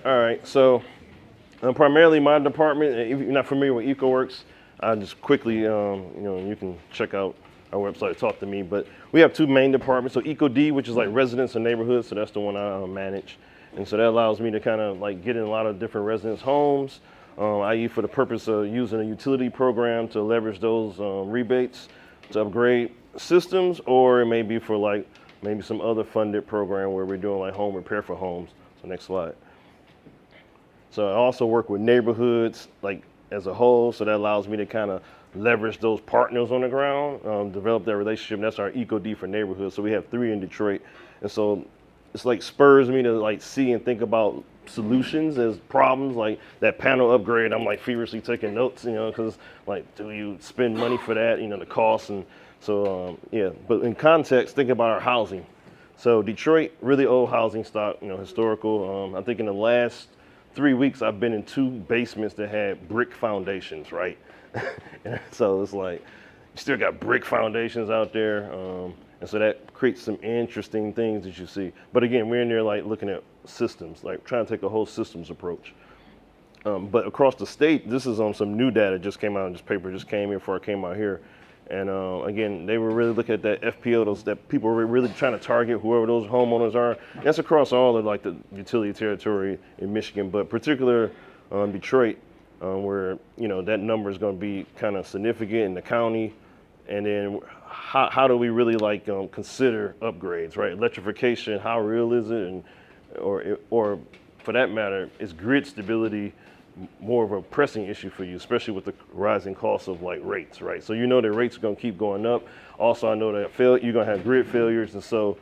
All right, so primarily my department, if you're not familiar with EcoWorks, I just quickly, you can check out our website, talk to me. But we have two main departments. So EcoD, which is like residents and neighborhoods, so that's the one I manage. And so that allows me to kind of like get in a lot of different residents' homes, i.e. for the purpose of using a utility program to leverage those rebates to upgrade systems, or it may be for like maybe some other funded program where we're doing like home repair for homes. So next slide. So I also work with neighborhoods like as a whole, so that allows me to kind of leverage those partners on the ground, develop that relationship. And that's our EcoD for neighborhoods. So we have 3 in Detroit, and so it's like spurs me to like see and think about solutions as problems. Like that panel upgrade, I'm like feverishly taking notes, because like, do you spend money for that? The costs, and so yeah. But in context, think about our housing. So Detroit, really old housing stock, historical. I think in the last 3 weeks, I've been in 2 basements that had brick foundations, right? So it's like, you still got brick foundations out there. And so that creates some interesting things that you see. But again, we're in there like looking at systems, like trying to take a whole systems approach. But across the state, this is on some new data just came out. This paper just came here before I came out here. And again, they were really looking at that FPO, those that people were really trying to target whoever those homeowners are. That's across all of like the utility territory in Michigan, but particular Detroit, where that number is going to be kind of significant in the county. And then how do we really like consider upgrades, right? Electrification, how real is it, and or for that matter, is grid stability more of a pressing issue for you, especially with the rising costs of like rates, right? So the rates are going to keep going up. Also, I know that you're going to have grid failures, and so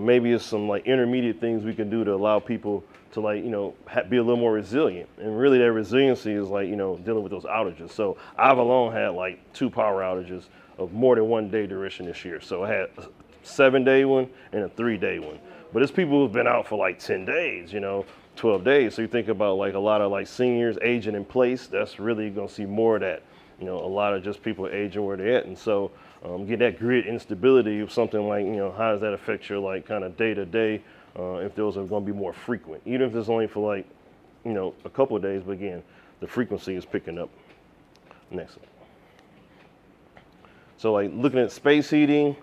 maybe it's some like intermediate things we can do to allow people to like be a little more resilient. And really, that resiliency is like dealing with those outages. So I've alone had like 2 power outages of more than 1 day duration this year. So I had a 7-day one and a 3-day one. But it's people who've been out for like 10 days, 12 days. So you think about like a lot of like seniors aging in place, that's really going to see more of that. A lot of just people aging where they're at. And so get that grid instability of something like, how does that affect your like kind of day to day if those are going to be more frequent, even if it's only for like, a couple of days. But again, the frequency is picking up. Next. So like looking at space heating,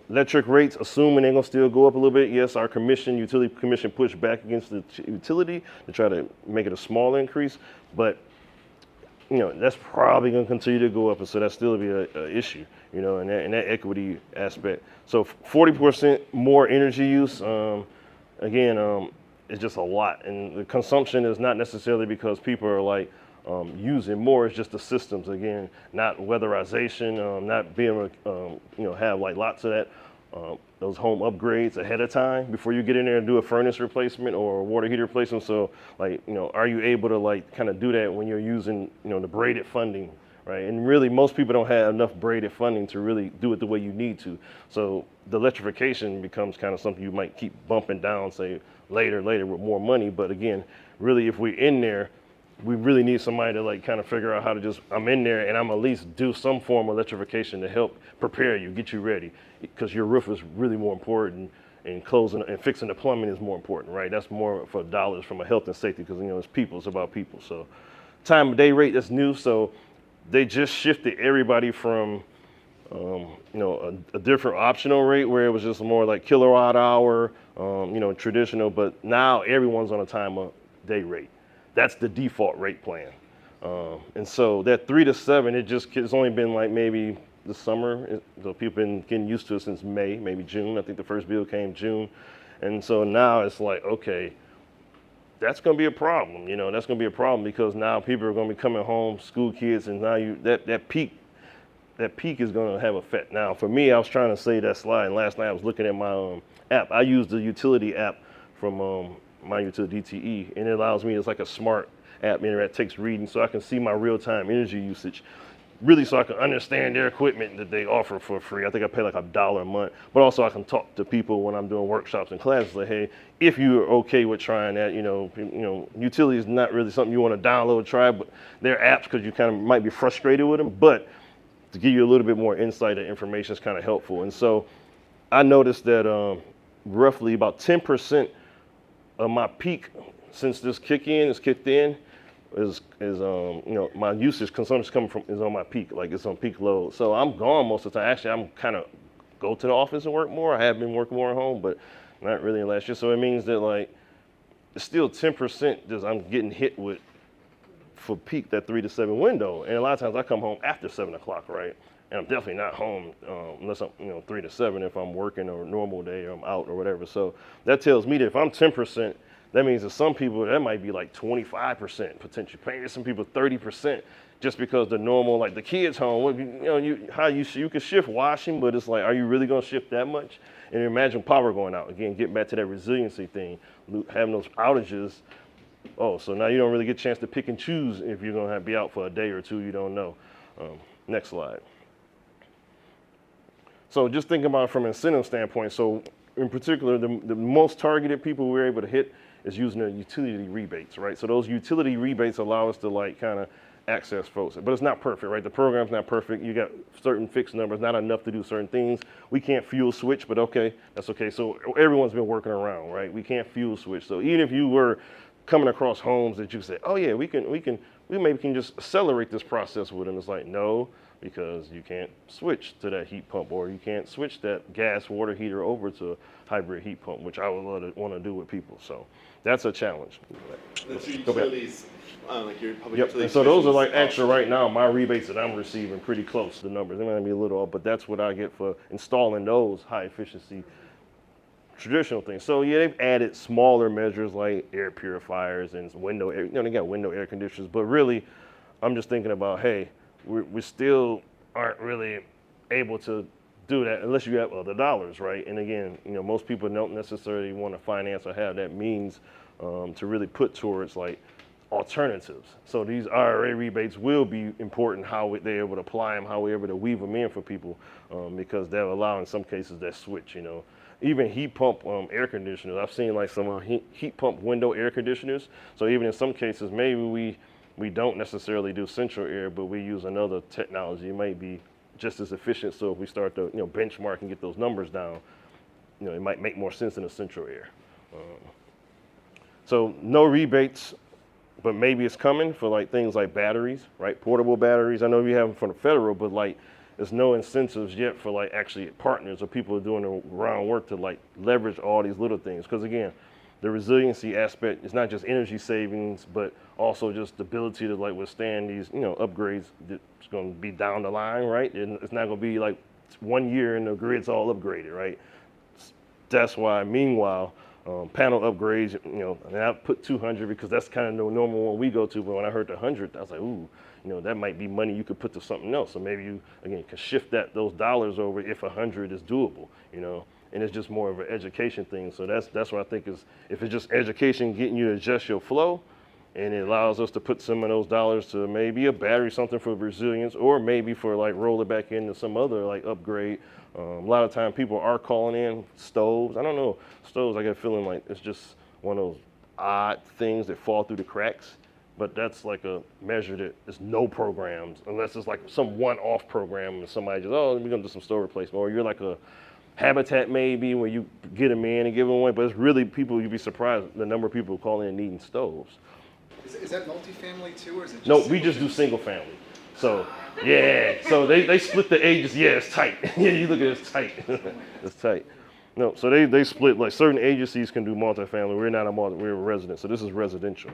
electric rates, assuming they're gonna still go up a little bit. Yes, our utility commission pushed back against the utility to try to make it a small increase, but that's probably gonna continue to go up, and so that still be a issue, in that equity aspect. So 40% more energy use, again, it's just a lot, and the consumption is not necessarily because people are like using more. It's just the systems, again, not weatherization, not being able to have like lots of that, those home upgrades ahead of time before you get in there and do a furnace replacement or a water heater replacement. So like, are you able to like kind of do that when you're using, the braided funding, right? And really most people don't have enough braided funding to really do it the way you need to. So the electrification becomes kind of something you might keep bumping down, say later with more money. But again, really if we're in there, we really need somebody to like kind of figure out how to I'm in there and I'm at least do some form of electrification to help prepare you, get you ready, because your roof is really more important, and closing and fixing the plumbing is more important, right? That's more for dollars from a health and safety, because it's people, it's about people. So time of day rate, that's new. So they just shifted everybody from a different optional rate where it was just more like kilowatt hour, traditional, but now everyone's on a time of day rate. That's the default rate plan. And so that 3 to 7, it's only been like maybe the summer. So people been getting used to it since May, maybe June. I think the first bill came June. And so now it's like, okay, that's going to be a problem. That's going to be a problem, because now people are going to be coming home, school kids, and now that peak is going to have effect. Now, for me, I was trying to save that slide, and last night I was looking at my app. I use the utility app from my utility DTE, and it allows me, it's like a smart app that takes readings, so I can see my real-time energy usage, really, so I can understand their equipment that they offer for free. I think I pay like $1 a month, but also I can talk to people when I'm doing workshops and classes, like, hey, if you're okay with trying that, utility is not really something you want to download, try, but they're apps because you kind of might be frustrated with them, but to give you a little bit more insight and information is kind of helpful. And so I noticed that roughly about 10% My peak since this kicked in, my usage consumption coming from is on my peak, like it's on peak load. So I'm gone most of the time. Actually, I'm kind of go to the office and work more. I have been working more at home, but not really in last year. So it means that like it's still 10% that I'm getting hit with for peak, that 3 to 7 window. And a lot of times I come home after 7 o'clock, right? And I'm definitely not home unless I'm 3 to 7 if I'm working or a normal day or I'm out or whatever. So that tells me that if I'm 10%, that means that some people, that might be like 25% potentially paying. Some people 30% just because the normal, like the kids home, you can shift washing, but it's like, are you really gonna shift that much? And imagine power going out. Again, getting back to that resiliency thing, having those outages. Oh, so now you don't really get a chance to pick and choose if you're gonna be out for a day or two, you don't know. Next slide. So just thinking about it from an incentive standpoint, so in particular, the most targeted people we're able to hit is using the utility rebates, right? So those utility rebates allow us to like kind of access folks, but it's not perfect, right? The program's not perfect. You got certain fixed numbers, not enough to do certain things. We can't fuel switch, but okay, that's okay. So everyone's been working around, right? We can't fuel switch. So even if you were coming across homes that you say, oh yeah, we maybe can just accelerate this process with them. It's like, no, because you can't switch to that heat pump, or you can't switch that gas water heater over to a hybrid heat pump, which I would want to do with people. So that's a challenge. That's your utilities, like your public yep. utilities. And so those are like extra right now. My rebates that I'm receiving pretty close to the numbers. They might be a little off, but that's what I get for installing those high efficiency traditional things. So yeah, they've added smaller measures like air purifiers and window air, they got window air conditioners, but really I'm just thinking about, hey, we still aren't really able to do that unless you have other dollars, right? And again, most people don't necessarily want to finance or have that means to really put towards like alternatives. So these IRA rebates will be important, how they're able to apply them, how we're able to weave them in for people, because they'll allow in some cases that switch, Even heat pump air conditioners, I've seen like some heat pump window air conditioners. So even in some cases, maybe we don't necessarily do central air, but we use another technology. It might be just as efficient. So if we start to benchmark and get those numbers down, it might make more sense in a central air. So no rebates, but maybe it's coming for like things like batteries, right? Portable batteries. I know we have them from the federal, but like there's no incentives yet for like actually partners or people doing the groundwork to like leverage all these little things. Because again, the resiliency aspect is not just energy savings, but also just the ability to like withstand these upgrades that's going to be down the line, right? And it's not going to be like 1 year and the grid's all upgraded, right? That's why, meanwhile, panel upgrades, and I put 200 because that's kind of the normal one we go to. But when I heard the 100, I was like, ooh, that might be money you could put to something else. So maybe you, again, can shift those dollars over if 100 is doable, and it's just more of an education thing. So that's what I think is, if it's just education, getting you to adjust your flow, and it allows us to put some of those dollars to maybe a battery, something for resilience, or maybe for like roll it back into some other like upgrade. A lot of time people are calling in stoves. I don't know, stoves, I get a feeling like it's just one of those odd things that fall through the cracks, but that's like a measure that there's no programs, unless it's like some one-off program and somebody just, we're gonna do some stove replacement, or you're like a habitat maybe where you get them in and give them away, but it's really people, you'd be surprised the number of people calling in needing stoves. Is that multifamily too, or is it just No, we just do single family. So yeah, so they split the ages. Yeah, it's tight. Yeah, you look at it, it's tight. It's tight. No, so they split, like certain agencies can do multifamily. We're not we're a resident, so this is residential.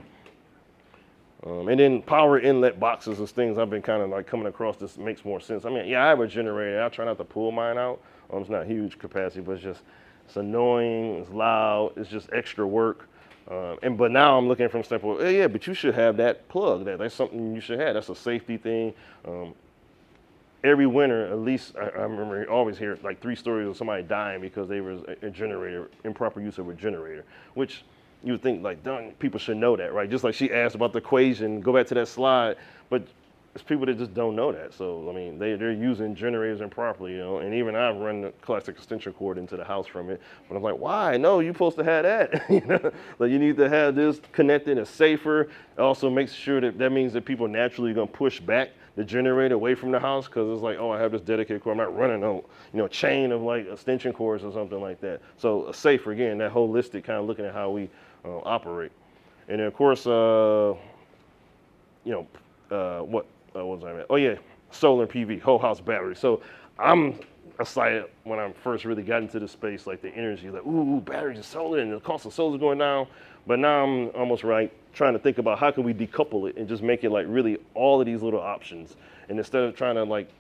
And then power inlet boxes is things I've been kind of like coming across. This makes more sense. I mean, yeah, I have a generator. I try not to pull mine out. It's not huge capacity, but it's annoying. It's loud. It's just extra work. But now I'm looking from the standpoint, yeah, but you should have that plug. That's something you should have. That's a safety thing. Every winter, at least I remember always hear like 3 stories of somebody dying because they was a generator, improper use of a generator, which you would think like, darn, people should know that, right? Just like she asked about the equation, go back to that slide, but it's people that just don't know that. So, I mean, they're using generators improperly, and even I've run the classic extension cord into the house from it, but I'm like, why? No, you're supposed to have that. Like you need to have this connected. It's safer. It also makes sure that means that people naturally going to push back the generator away from the house, because it's like, I have this dedicated cord. I'm not running a chain of like extension cords or something like that. So safer, again, that holistic kind of looking at how we operate. And then of course, what was I at? Oh yeah, solar and PV, whole house battery. So I'm excited when I first really got into the space, like the energy, like ooh, batteries and solar, and the cost of solar is going down. But now I'm almost trying to think about how can we decouple it and just make it like really all of these little options. And instead of trying to like,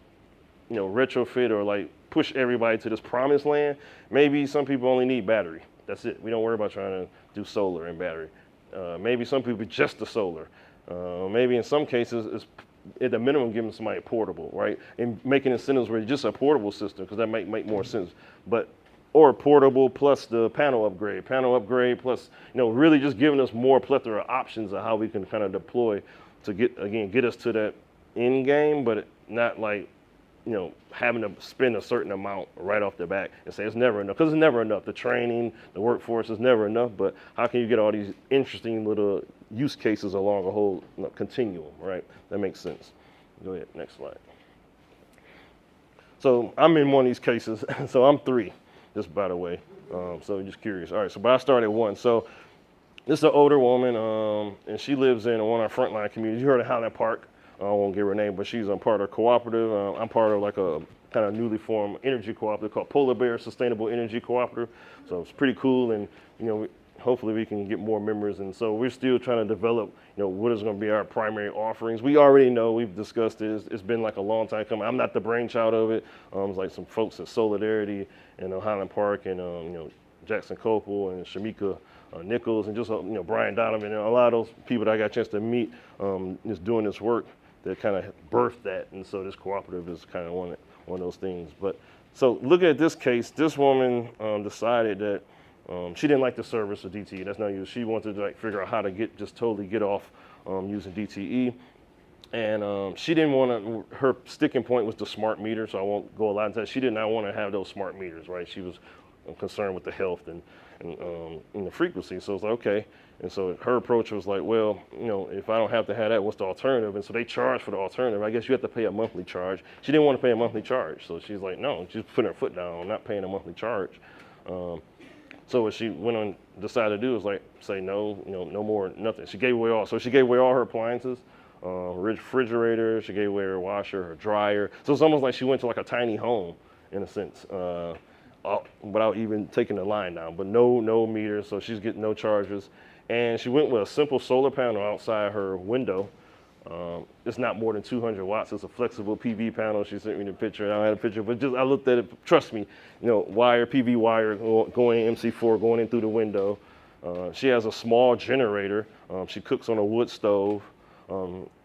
retrofit or like push everybody to this promised land, maybe some people only need battery. That's it. We don't worry about trying to do solar and battery. Maybe some people just the solar. Maybe in some cases, it's at the minimum giving somebody a portable, right? And making incentives where it's just a portable system, because that might make more sense. Or portable plus the panel upgrade plus, really just giving us more plethora of options of how we can kind of deploy to get us to that end game, but not like, having to spend a certain amount right off the bat and say it's never enough, because it's never enough. The training, the workforce is never enough, but how can you get all these interesting little use cases along a whole continuum, right? That makes sense. Go ahead, next slide. So I'm in one of these cases, so I'm 3, just by the way. So just curious. All right, but I started 1. So this is an older woman, and she lives in one of our frontline communities. You heard of Highland Park. I won't give her name, but she's part of a cooperative. I'm part of like a kind of newly formed energy cooperative called Polar Bear Sustainable Energy Cooperative. So it's pretty cool, and hopefully we can get more members. And so we're still trying to develop, what is going to be our primary offerings. We already know, we've discussed this. It's been like a long time coming. I'm not the brainchild of it. It's like some folks at Solidarity and Highland Park and Jackson Copel and Shamika Nichols and just Brian Donovan and a lot of those people that I got a chance to meet just doing this work that kind of birthed that. And so this cooperative is kind of one of those things. But so looking at this case, this woman decided that she didn't like the service of DTE. That's not used. She wanted to figure out how to totally get off using DTE. And she didn't want to, her sticking point was the smart meter, so I won't go a lot into that. She did not want to have those smart meters, right? She was concerned with the health and the frequency. So it's like, okay. And so her approach was like, well, if I don't have to have that, what's the alternative? And so they charge for the alternative. I guess you have to pay a monthly charge. She didn't want to pay a monthly charge. So she's like, no, she's putting her foot down on not paying a monthly charge. So what she went on, decided to do was say no, no more, nothing. She gave away all. So she gave away all her appliances, refrigerator. She gave away her washer, her dryer. So it's almost like she went to like a tiny home in a sense, without even taking the line down. But no meters, so she's getting no charges. And she went with a simple solar panel outside her window. It's not more than 200 watts. It's a flexible PV panel. She sent me the picture. I don't have a picture, but I looked at it. Trust me, PV wire going MC4 going in through the window. She has a small generator. She cooks on a wood stove.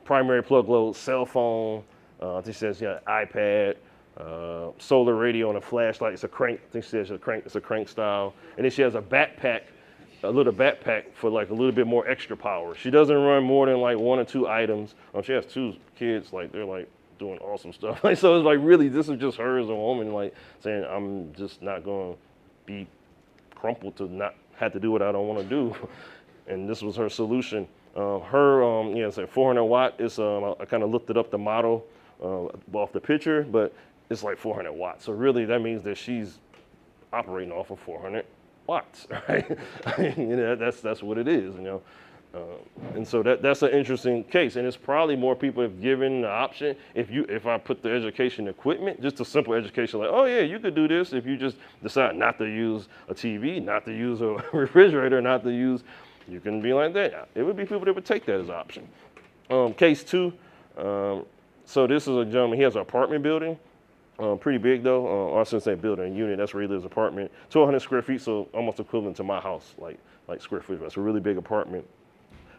Primary plug load, cell phone. She says iPad, solar radio and a flashlight. It's a crank. I think she says it's a crank style. And then she has a little backpack for like a little bit more extra power. She doesn't run more than like 1 or 2 items. She has 2 kids, they're doing awesome stuff. So it's like really, this is just her as a woman, saying I'm just not going to be crumpled to not have to do what I don't want to do. And this was her solution. It's like 400 watt. It's I kind of looked it up the model off the picture, but it's like 400 watts. So really, that means that she's operating off of 400 watts, right? That's what it is, And so that's an interesting case, and it's probably more people have given the option. If I put the education equipment, just a simple education, like, oh yeah, you could do this if you just decide not to use a TV, not to use a refrigerator, not to use, you can be like that. It would be people that would take that as an option. Case 2, so this is a gentleman, he has an apartment building. Pretty big though. I shouldn't say building, unit. That's where he lives. Apartment, 1,200 square feet, so almost equivalent to my house, like square feet. That's a really big apartment.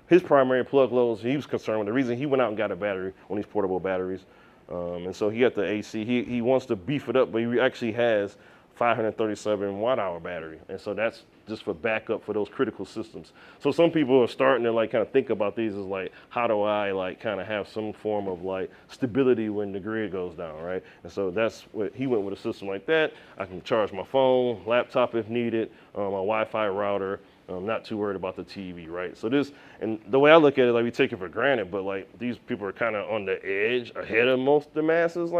His primary plug loads, he was concerned with the reason he went out and got a battery, one of these portable batteries, and so he got the AC. He wants to beef it up, but he actually has 537 watt hour battery, and so that's just for backup for those critical systems. So some people are starting to kind of think about these as how do I kind of have some form of stability when the grid goes down, right? And so that's what he went with, a system like that. I can charge my phone, laptop if needed, my Wi-Fi router. I'm not too worried about the TV, right? So this, and the way I look at it, we take it for granted, but these people are kind of on the edge, ahead of most of the masses,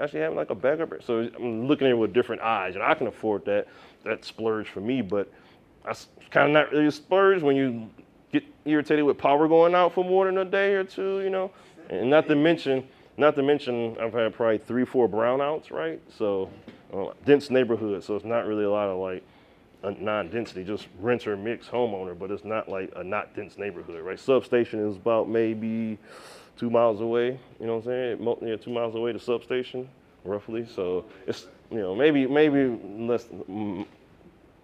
actually having a backup. So I'm looking at it with different eyes, and I can afford that splurge for me, but that's kind of not really a splurge when you get irritated with power going out for more than a day or two, you know. And not to mention, I've had probably 3-4 brownouts, right? So dense neighborhood, so it's not really a lot of like a non-density, just renter mix homeowner, but it's not like a not dense neighborhood, right? Substation is about maybe 2 miles away, you know what I'm saying? Yeah, 2 miles away to substation, roughly. So it's, you know, maybe less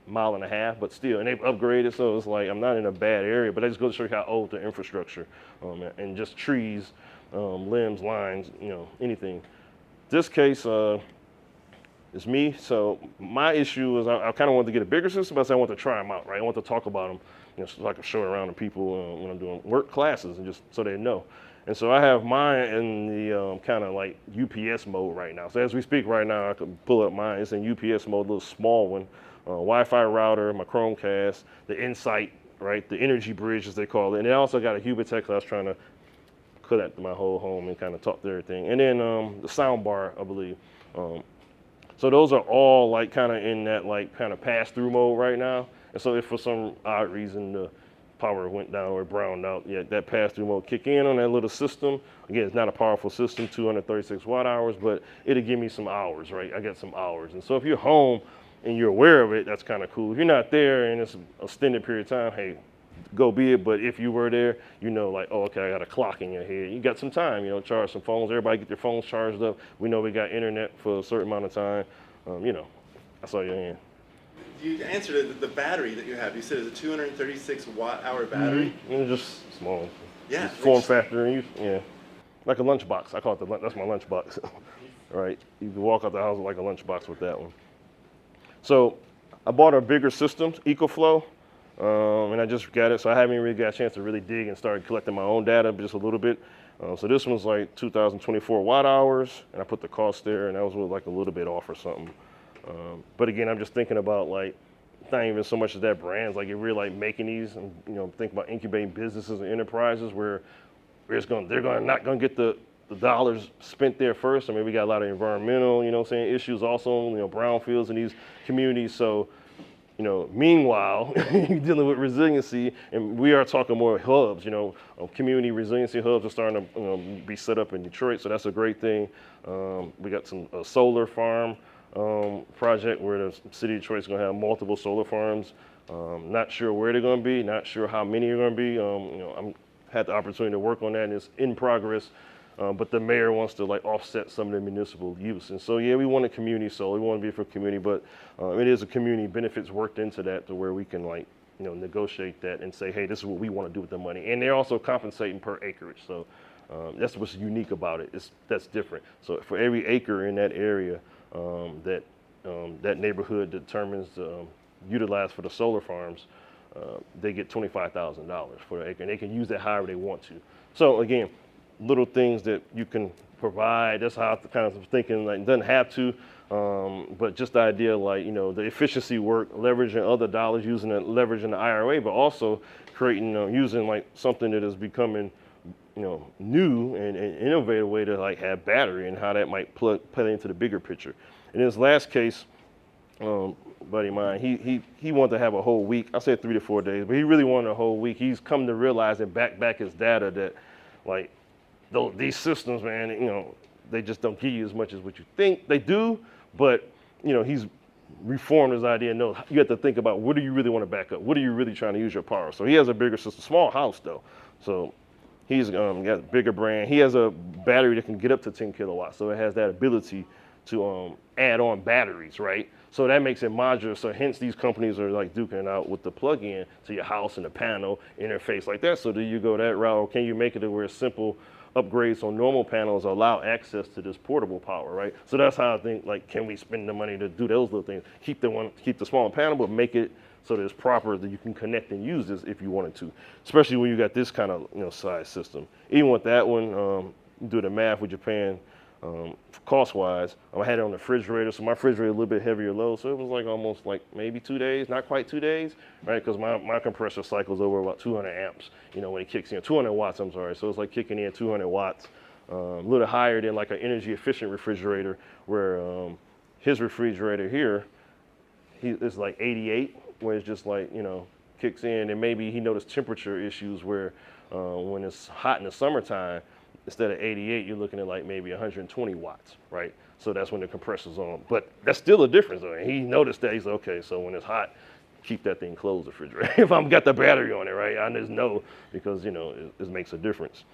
mile and a half, but still, and they've upgraded, so it's like I'm not in a bad area, but I just go to show you how old the infrastructure and just trees, limbs, lines, you know, anything. This case, it's me, so my issue is I kind of wanted to get a bigger system, but I want to try them out, right? I want to talk about them, you know, so I can show it around to people when I'm doing work classes and just so they know. And so I have mine in the kind of like UPS mode right now. So as we speak right now, I can pull up mine. It's in UPS mode, a little small one. Wi-Fi router, my Chromecast, the Insight, right? The energy bridge, as they call it. And it also got a Hubertex. I was trying to connect my whole home and kind of talk to everything. And then the sound bar, I believe. So those are all like kind of in that like kind of pass-through mode right now. And so if for some odd reason the power went down or browned out, yeah, that pass-through mode kick in on that little system. Again, it's not a powerful system, 236 watt hours, but it'll give me some hours, right? I got some hours. And so if you're home and you're aware of it, that's kind of cool. If you're not there and it's an extended period of time, hey, go be it. But if you were there, you know, like, oh, okay, I got a clock in your head. You got some time, you know, charge some phones. Everybody get their phones charged up. We know we got internet for a certain amount of time. You know, I saw your hand. You answered the battery that you have. You said it's a 236 watt hour battery. Mm-hmm. Just small. Yeah. Just form factor, and yeah, like a lunchbox. I call it that's my lunchbox. Right? You can walk out the house with like a lunchbox with that one. So I bought a bigger system, EcoFlow, and I just got it. So I haven't really got a chance to really dig and start collecting my own data just a little bit. So this one's like 2,024 watt hours, and I put the cost there, and that was like a little bit off or something. But again, I'm just thinking about like, not even so much as that brands, like if we're like making these, and you know, think about incubating businesses and enterprises where they're not gonna get the dollars spent there first. I mean, we got a lot of environmental, you know what I'm saying, issues also, you know, brownfields in these communities. So, you know, meanwhile, you're dealing with resiliency, and we are talking more hubs, you know, community resiliency hubs are starting to be set up in Detroit, so that's a great thing. We got some solar farm project where the city of Detroit is going to have multiple solar farms. Not sure where they're going to be, not sure how many are going to be. You know, I'm had the opportunity to work on that, and it's in progress. But the mayor wants to like offset some of the municipal use. And so, yeah, we want a community solar. We want to be for community, but it is a community benefits worked into that to where we can like, you know, negotiate that and say, hey, this is what we want to do with the money. And they're also compensating per acreage. So that's what's unique about it. That's different. So for every acre in that area that neighborhood determines utilized for the solar farms, they get $25,000 for the acre, and they can use that however they want to. So again, little things that you can provide. That's how I kind of thinking, like, it doesn't have to, but just the idea, like, you know, the efficiency work, leveraging other dollars, leveraging the IRA, but also creating, using like something that is becoming, you know, new and innovative way to like have battery and how that might play into the bigger picture. In this last case, buddy of mine, he wanted to have a whole week. I said 3 to 4 days, but he really wanted a whole week. He's come to realize and back his data that, like, these systems, man, you know, they just don't give you as much as what you think they do. But, you know, he's reformed his idea. No, you have to think about, what do you really want to back up? What are you really trying to use your power? So he has a bigger system, small house though. So he's got a bigger brand. He has a battery that can get up to 10 kilowatts. So it has that ability to add on batteries, right? So that makes it modular. So hence these companies are like duking it out with the plug-in to your house and the panel interface like that. So do you go that route, or can you make it to where simple upgrades on normal panels allow access to this portable power, right? So that's how I think, like, can we spend the money to do those little things? Keep the small panel, but make it so that it's proper, that you can connect and use this if you wanted to. Especially when you got this kind of, you know, size system. Even with that one, you do the math with Japan, cost-wise, I had it on the refrigerator, so my refrigerator a little bit heavier load, so it was like almost like maybe 2 days, not quite 2 days, right? Because my compressor cycles over about 200 amps, you know, when it kicks in, 200 watts, I'm sorry. So it's like kicking in 200 watts, a little higher than like an energy efficient refrigerator, where his refrigerator here, it's like 88 where it's just like, kicks in, and maybe he noticed temperature issues where when it's hot in the summertime, instead of 88, you're looking at like maybe 120 watts, right? So that's when the compressor's on. But that's still a difference though. And he noticed that. He's like, okay, so when it's hot, keep that thing closed, the refrigerator. If I've got the battery on it, right? I just know because, it makes a difference.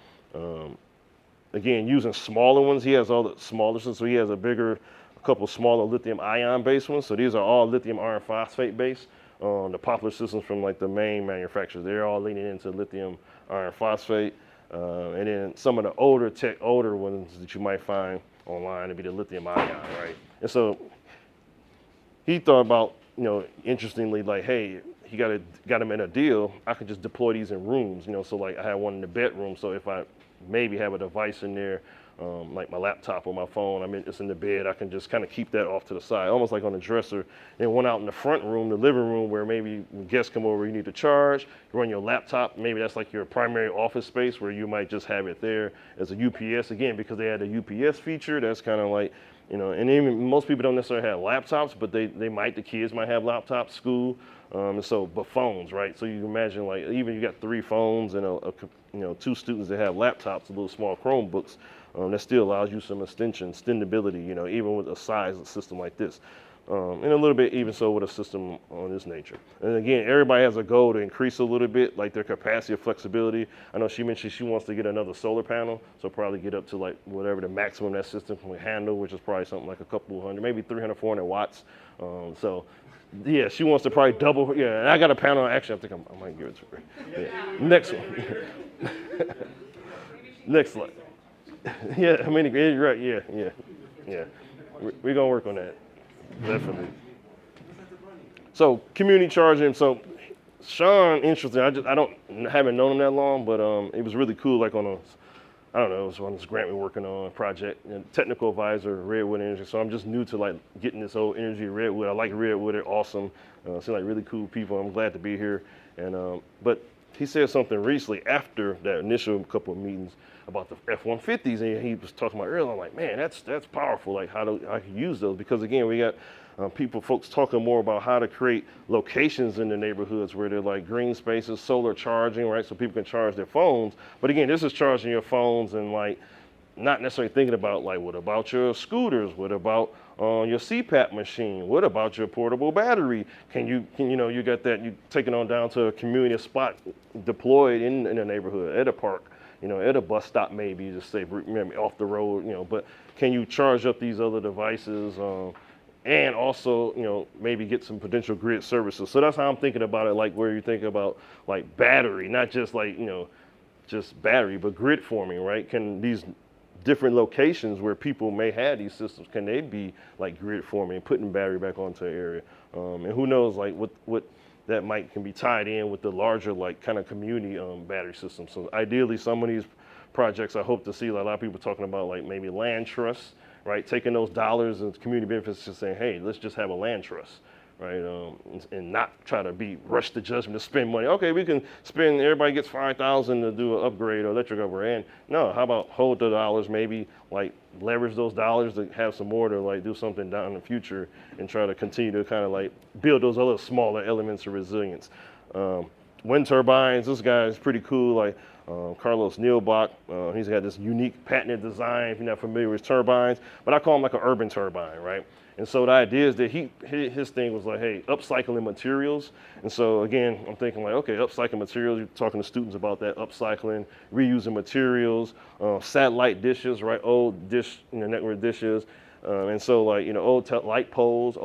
Again, using smaller ones, he has all the smaller ones. So he has a couple smaller lithium ion based ones. So these are all lithium iron phosphate based. The popular systems from like the main manufacturers, they're all leaning into lithium iron phosphate. And then some of the older ones that you might find online would be the lithium ion, right? And so he thought about, interestingly, like, hey, he got him in a deal. I could just deploy these in rooms, so like I had one in the bedroom. So if I maybe have a device in there, like my laptop or my phone, it's in the bed, I can just kind of keep that off to the side, almost like on a dresser. And one out in the front room, the living room, where maybe when guests come over, you need to charge, you run your laptop. Maybe that's like your primary office space where you might just have it there as a UPS. Again, because they had a UPS feature, that's kind of like, and even most people don't necessarily have laptops, but the kids might have laptops, school, but phones, right? So you can imagine, like, even you got 3 phones and 2 students that have laptops, little small Chromebooks, that still allows you some extendability, even with a size system like this. And a little bit even so with a system on this nature. And again, everybody has a goal to increase a little bit, like their capacity of flexibility. I know she mentioned she wants to get another solar panel, so probably get up to like whatever the maximum that system can handle, which is probably something like a couple hundred, maybe 300, 400 watts. So yeah, she wants to probably double. Yeah, and I got a panel. Actually, I think I might give it to her. Yeah. Next one. Next slide. Yeah, you're right. Yeah. We're gonna work on that. Definitely. So community charging. So Sean, interesting. Haven't known him that long, but it was really cool. Like it was on this grant we're working on, project, and technical advisor, Redwood Energy. So I'm just new to like getting this whole energy of Redwood. I like Redwood. They're awesome. Seem like really cool people. I'm glad to be here. And but he said something recently after that initial couple of meetings about the F-150s, and he was talking about earlier. I'm like, man, that's powerful. Like how I can use those, because again, we got folks talking more about how to create locations in the neighborhoods where they're like green spaces, solar charging, right? So people can charge their phones. But again, this is charging your phones and like not necessarily thinking about like, what about your scooters? What about your CPAP machine? What about your portable battery? You got that, you take it on down to a community spot deployed in the neighborhood, at a park, at a bus stop, maybe just say off the road, but can you charge up these other devices? And also, maybe get some potential grid services. So that's how I'm thinking about it, like where you think about like battery, not just like, just battery, but grid forming, right? Can these different locations where people may have these systems, can they be like grid forming, putting battery back onto an area? And who knows, like what that can be tied in with the larger like kind of community battery system. So ideally, some of these projects I hope to see, like a lot of people talking about like maybe land trusts, right? Taking those dollars and community benefits, just saying, hey, let's just have a land trust, right? And not try to rush to judgment to spend money. Okay, we can spend, everybody gets $5,000 to do an upgrade or electric upgrade. And no, how about hold the dollars, maybe like leverage those dollars to have some more to like do something down in the future and try to continue to kind of like build those other smaller elements of resilience. Wind turbines, this guy is pretty cool. Like Carlos Nielbach, he's got this unique patented design, if you're not familiar with turbines, but I call him like an urban turbine, right? And so the idea is that his thing was like, hey, upcycling materials. And so again, I'm thinking like, okay, upcycling materials, you're talking to students about that, upcycling, reusing materials, satellite dishes, right? Old dish, network dishes. And so like, old light poles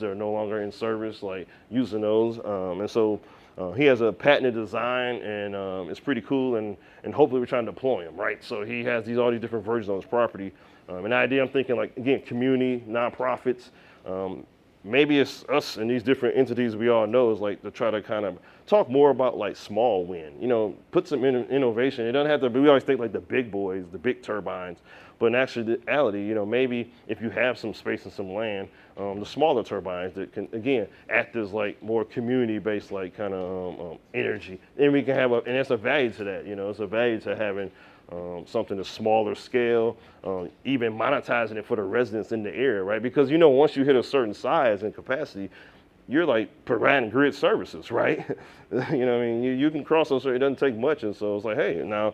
that are no longer in service, like using those. And so he has a patented design, and it's pretty cool, and hopefully we're trying to deploy him, right? So he has all these different versions on his property. And the idea, I'm thinking like, again, community, nonprofits, maybe it's us and these different entities we all know, is like to try to kind of talk more about like small wind, put some innovation. It doesn't have to be, we always think like the big boys, the big turbines, but in actuality, maybe if you have some space and some land, the smaller turbines that can, again, act as like more community-based like kind of energy. And we can have and that's a value to that, it's a value to having something to smaller scale, even monetizing it for the residents in the area, right? Because once you hit a certain size and capacity, you're like providing grid services, right? You know what I mean? You can cross those, so it doesn't take much. And so it's like, hey, now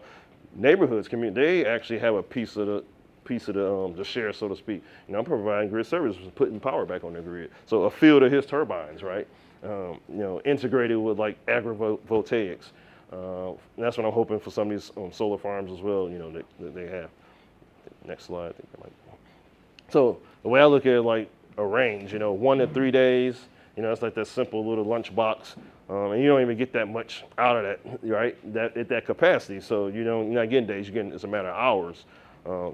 neighborhoods, community, they actually have a piece of the share, so to speak. You know, I'm providing grid services, putting power back on the grid. So a field of his turbines, right? You know, integrated with like agrivoltaics. That's what I'm hoping for some of these solar farms as well, you know, that they have. Next slide, I think that might be. So the way I look at it, like a range, you know, 1 to 3 days, you know, it's like that simple little lunch box. And you don't even get that much out of that, right? At that capacity. So you're not getting days, it's a matter of hours.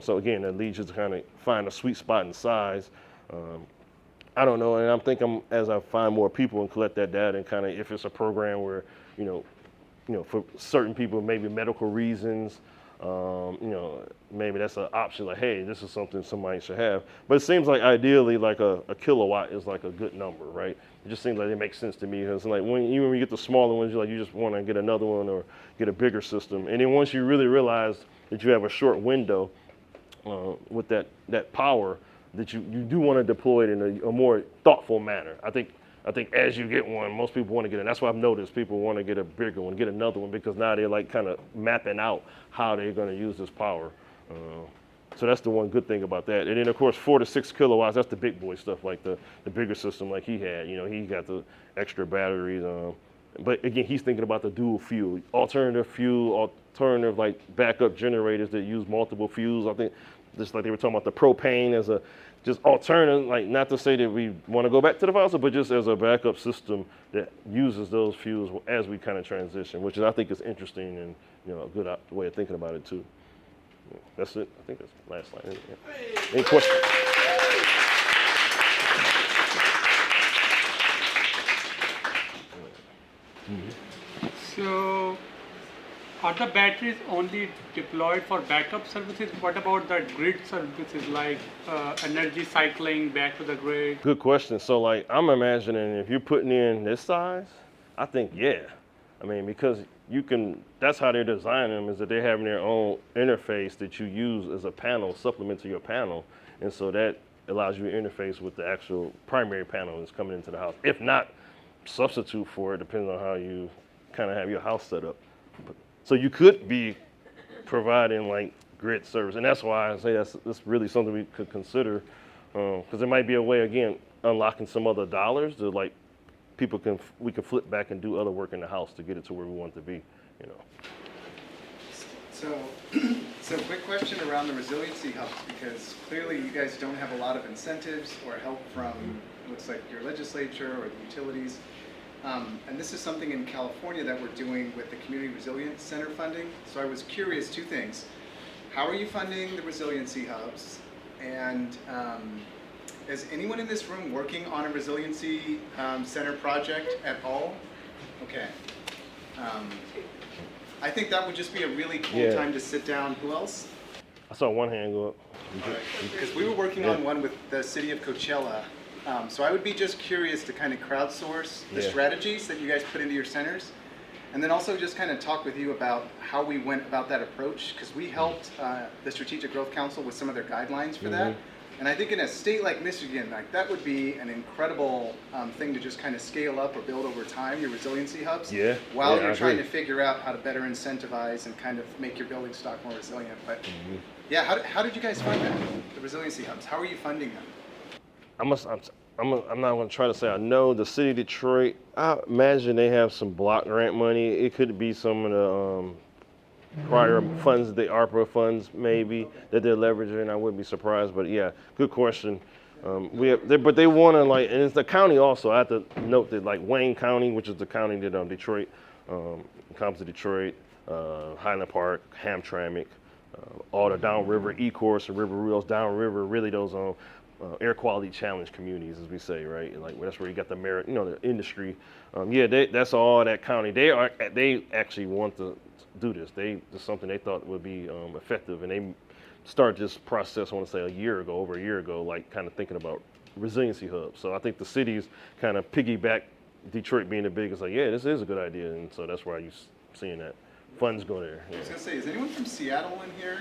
So again, that leads you to kind of find a sweet spot in size. I don't know, and I'm thinking as I find more people and collect that data, and kind of if it's a program where, you know, for certain people, maybe medical reasons, you know, maybe that's an option. Like, hey, this is something somebody should have. But it seems like ideally, like a kilowatt is like a good number, right? It just seems like it makes sense to me. Because like even when you get the smaller ones, you just want to get another one or get a bigger system. And then once you really realize that you have a short window with that power, that you do want to deploy it in a more thoughtful manner. I think as you get one, most people want to get it. That's why I've noticed people want to get a bigger one, get another one, because now they're like kind of mapping out how they're going to use this power. So that's the one good thing about that. And then of course 4 to 6 kilowatts, that's the big boy stuff, like the bigger system like he had. You know, he got the extra batteries. But again, he's thinking about the dual fuel, alternative like backup generators that use multiple fuels. I think just like they were talking about the propane as a just alternative, like not to say that we want to go back to the fossil, but just as a backup system that uses those fuels as we kind of transition, which I think is interesting and, you know, a good way of thinking about it too. Yeah, that's it. I think that's the last slide. Yeah. Any questions? So, are the batteries only deployed for backup services? What about the grid services like energy cycling back to the grid? Good question. So like I'm imagining if you're putting in this size, I think yeah. I mean, because that's how they're designing them, is that they're having their own interface that you use as a panel, supplement to your panel. And so that allows you to interface with the actual primary panel that's coming into the house. If not, substitute for it, depending on how you kind of have your house set up. So you could be providing like grid service, and that's why I say that's really something we could consider, because it might be a way, again, unlocking some other dollars to like we can flip back and do other work in the house to get it to where we want it to be, you know. So quick question around the resiliency hubs, because clearly you guys don't have a lot of incentives or help from, looks like your legislature or the utilities. And this is something in California that we're doing with the Community Resilience Center funding. So I was curious, 2 things. How are you funding the resiliency hubs? And is anyone in this room working on a resiliency center project at all? Okay. I think that would just be a really cool time to sit down. Who else? I saw one hand go up. Because we were working on one with the city of Coachella. So I would be just curious to kind of crowdsource the strategies that you guys put into your centers. And then also just kind of talk with you about how we went about that approach, because we helped the Strategic Growth Council with some of their guidelines for that. And I think in a state like Michigan, like that would be an incredible thing to just kind of scale up or build over time, your resiliency hubs, while you're trying to figure out how to better incentivize and kind of make your building stock more resilient. But yeah, how did you guys fund that, the resiliency hubs? How are you funding them? I'm not going to try to say I know. The city of Detroit, I imagine they have some block grant money. It could be some of the prior funds, the ARPA funds maybe, that they're leveraging. I wouldn't be surprised, but yeah, good question. But they want to like, and it's the county also. I have to note that like Wayne County, which is the county that Detroit, comes to Detroit, Highland Park, Hamtramck, all the downriver, E-Course and River Wheels, downriver, really those air quality challenge communities, as we say, right? And like that's where you got the merit, the industry. That's all that county. They actually want to do this. It's something they thought would be effective, and they started this process, I want to say over a year ago, like kind of thinking about resiliency hubs. So I think the cities kind of piggyback, Detroit being the biggest, like, yeah, this is a good idea. And so that's why you're seeing that funds go there. I was going to say, is anyone from Seattle in here?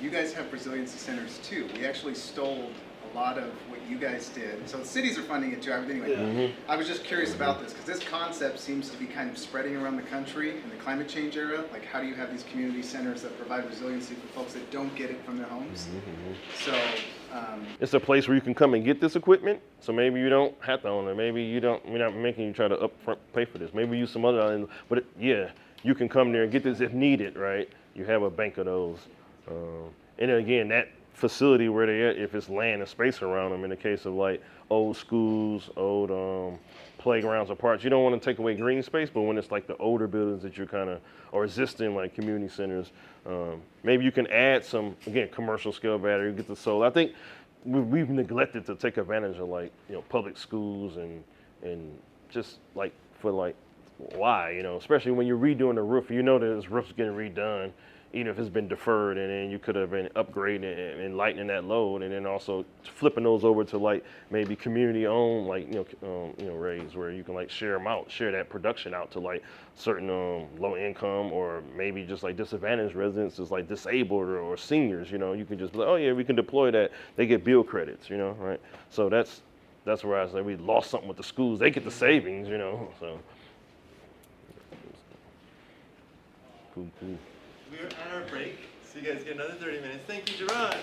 You guys have resiliency centers too. We actually stole a lot of what you guys did. So the cities are funding it too. Anyway, I was just curious about this because this concept seems to be kind of spreading around the country in the climate change era. Like, how do you have these community centers that provide resiliency for folks that don't get it from their homes? So It's a place where you can come and get this equipment. So maybe you don't have to own it. Maybe you don't. We're not making you try to upfront pay for this. Maybe use some other. But yeah, you can come there and get this if needed, right? You have a bank of those. And then again, that facility where they at, if it's land and space around them, in the case of like old schools, old playgrounds or parks, you don't want to take away green space, but when it's like the older buildings that you're kind of, or existing like community centers, maybe you can add some, again, commercial scale battery, get the solar. I think we've neglected to take advantage of like, public schools and just like for like, why, especially when you're redoing the roof, that this roof's getting redone, even if it's been deferred, and then you could have been upgrading and lightening that load, and then also flipping those over to like maybe community owned, like rays where you can like share that production out to like certain low income or maybe just like disadvantaged residents, just like disabled or seniors. You can just be like, oh yeah, we can deploy that. They get bill credits, right? So that's where I say we lost something with the schools. They get the savings, so. Cool. We're at our break, so you guys get another 30 minutes. Thank you, Gibran.